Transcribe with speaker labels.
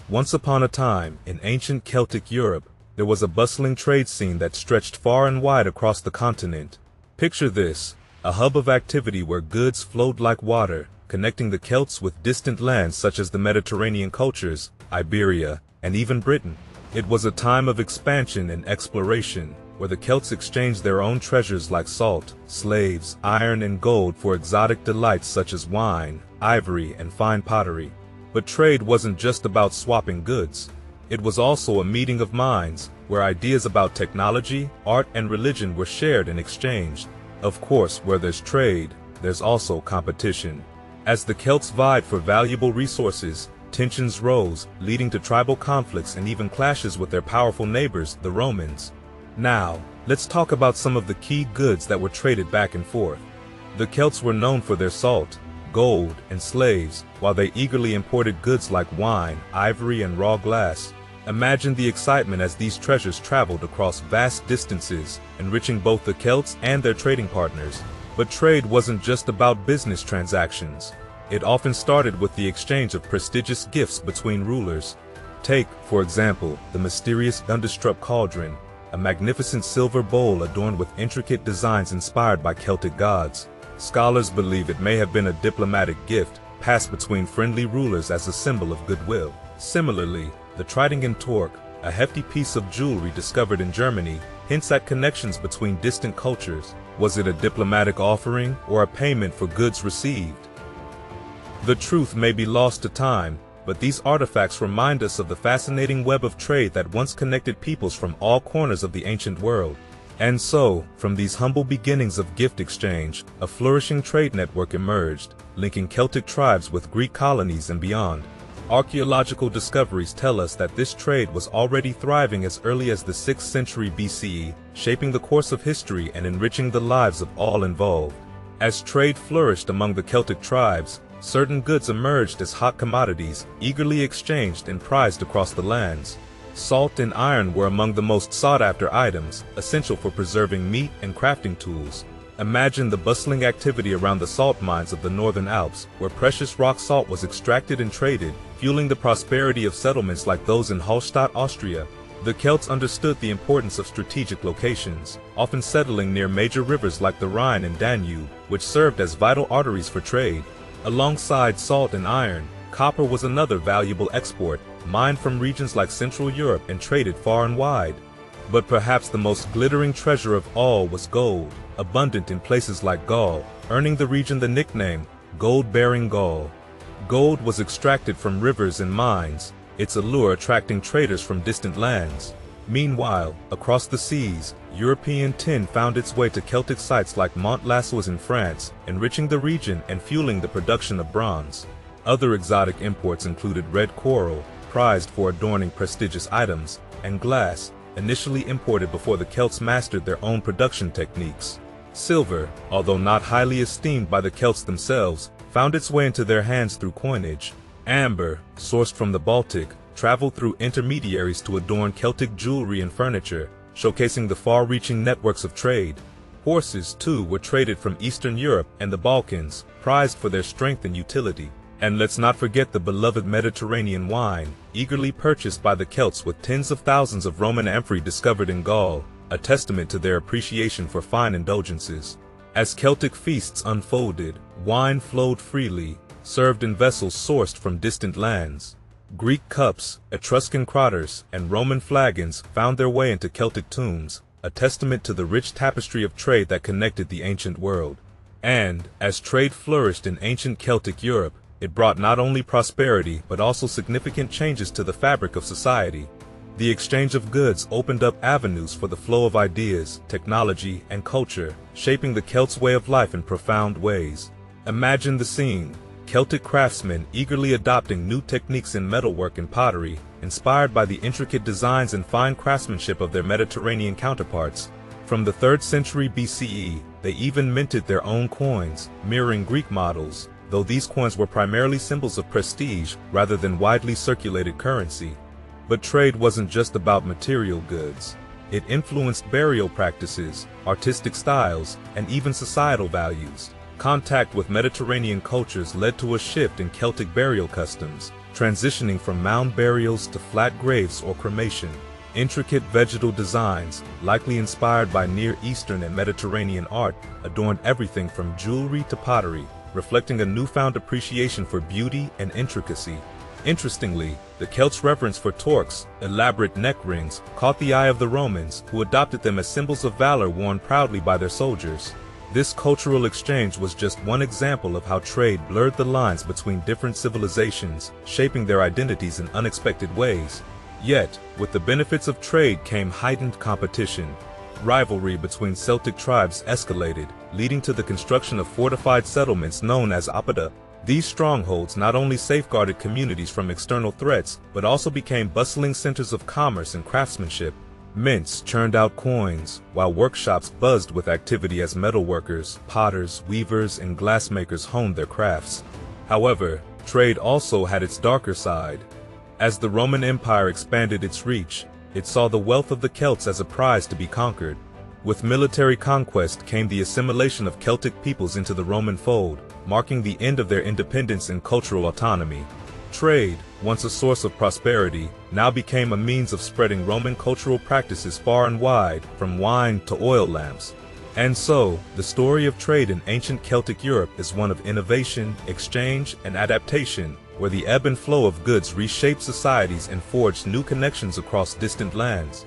Speaker 1: Once upon a time, in ancient Celtic Europe, there was a bustling trade scene that stretched far and wide across the continent. Picture this, a hub of activity where goods flowed like water, connecting the Celts with distant lands such as the Mediterranean cultures, Iberia, and even Britain. It was a time of expansion and exploration, where the Celts exchanged their own treasures like salt, slaves, iron, and gold for exotic delights such as wine, ivory, and fine pottery. But trade wasn't just about swapping goods. It was also a meeting of minds, where ideas about technology, art, and religion were shared and exchanged. Of course, where there's trade, there's also competition. As the Celts vied for valuable resources, tensions rose, leading to tribal conflicts and even clashes with their powerful neighbors, the Romans. Now, let's talk about some of the key goods that were traded back and forth. The Celts were known for their salt, gold, and slaves, while they eagerly imported goods like wine, ivory, and raw glass. Imagine the excitement as these treasures traveled across vast distances, enriching both the Celts and their trading partners. But trade wasn't just about business transactions. It often started with the exchange of prestigious gifts between rulers. Take, for example, the mysterious Gundestrup cauldron, a magnificent silver bowl adorned with intricate designs inspired by Celtic gods. Scholars believe it may have been a diplomatic gift passed between friendly rulers as a symbol of goodwill. Similarly, the Trident torque, a hefty piece of jewelry discovered in Germany, hints at connections between distant cultures. Was it a diplomatic offering or a payment for goods received? The truth may be lost to time, but these artifacts remind us of the fascinating web of trade that once connected peoples from all corners of the ancient world. And so, from these humble beginnings of gift exchange, a flourishing trade network emerged, linking Celtic tribes with Greek colonies and beyond. Archaeological discoveries tell us that this trade was already thriving as early as the 6th century BCE, shaping the course of history and enriching the lives of all involved. As trade flourished among the Celtic tribes, certain goods emerged as hot commodities, eagerly exchanged and prized across the lands. Salt and iron were among the most sought-after items, essential for preserving meat and crafting tools. Imagine the bustling activity around the salt mines of the northern Alps, where precious rock salt was extracted and traded, fueling the prosperity of settlements like those in Hallstatt, Austria. The Celts understood the importance of strategic locations, often settling near major rivers like the Rhine and Danube, which served as vital arteries for trade. Alongside salt and iron, copper was another valuable export, mined from regions like Central Europe and traded far and wide. But perhaps the most glittering treasure of all was gold, abundant in places like Gaul, earning the region the nickname gold-bearing Gaul. Gold was extracted from rivers and mines, its allure attracting traders from distant lands. Meanwhile, across the seas, European tin found its way to Celtic sites like Mont-Lascaux in France, enriching the region and fueling the production of bronze. Other exotic imports included red coral, prized for adorning prestigious items, and glass, initially imported before the Celts mastered their own production techniques. Silver, although not highly esteemed by the Celts themselves, found its way into their hands through coinage. Amber, sourced from the Baltic, traveled through intermediaries to adorn Celtic jewelry and furniture, showcasing the far-reaching networks of trade. Horses, too, were traded from Eastern Europe and the Balkans, prized for their strength and utility. And let's not forget the beloved Mediterranean wine, eagerly purchased by the Celts with tens of thousands of Roman amphorae discovered in Gaul, a testament to their appreciation for fine indulgences. As Celtic feasts unfolded, wine flowed freely, served in vessels sourced from distant lands. Greek cups, Etruscan craters, and Roman flagons found their way into Celtic tombs, a testament to the rich tapestry of trade that connected the ancient world. And, as trade flourished in ancient Celtic Europe, it brought not only prosperity but also significant changes to the fabric of society. The exchange of goods opened up avenues for the flow of ideas, technology, and culture, shaping the Celts' way of life in profound ways. Imagine the scene: Celtic craftsmen eagerly adopting new techniques in metalwork and pottery, inspired by the intricate designs and fine craftsmanship of their Mediterranean counterparts. From the 3rd century BCE, they even minted their own coins, mirroring Greek models, though these coins were primarily symbols of prestige rather than widely circulated currency. But trade wasn't just about material goods. It influenced burial practices, artistic styles, and even societal values. Contact with Mediterranean cultures led to a shift in Celtic burial customs, transitioning from mound burials to flat graves or cremation. Intricate vegetal designs, likely inspired by Near Eastern and Mediterranean art, adorned everything from jewelry to pottery, reflecting a newfound appreciation for beauty and intricacy. Interestingly, the Celts' reverence for torques, elaborate neck rings, caught the eye of the Romans, who adopted them as symbols of valor worn proudly by their soldiers. This cultural exchange was just one example of how trade blurred the lines between different civilizations, shaping their identities in unexpected ways. Yet, with the benefits of trade came heightened competition. Rivalry between Celtic tribes escalated, leading to the construction of fortified settlements known as oppida. These strongholds not only safeguarded communities from external threats, but also became bustling centers of commerce and craftsmanship. Mints churned out coins, while workshops buzzed with activity as metalworkers, potters, weavers, and glassmakers honed their crafts. However, trade also had its darker side. As the Roman Empire expanded its reach, it saw the wealth of the Celts as a prize to be conquered. With military conquest came the assimilation of Celtic peoples into the Roman fold, marking the end of their independence and cultural autonomy. Trade, once a source of prosperity, now became a means of spreading Roman cultural practices far and wide, from wine to oil lamps. And so, the story of trade in ancient Celtic Europe is one of innovation, exchange, and adaptation, where the ebb and flow of goods reshaped societies and forged new connections across distant lands.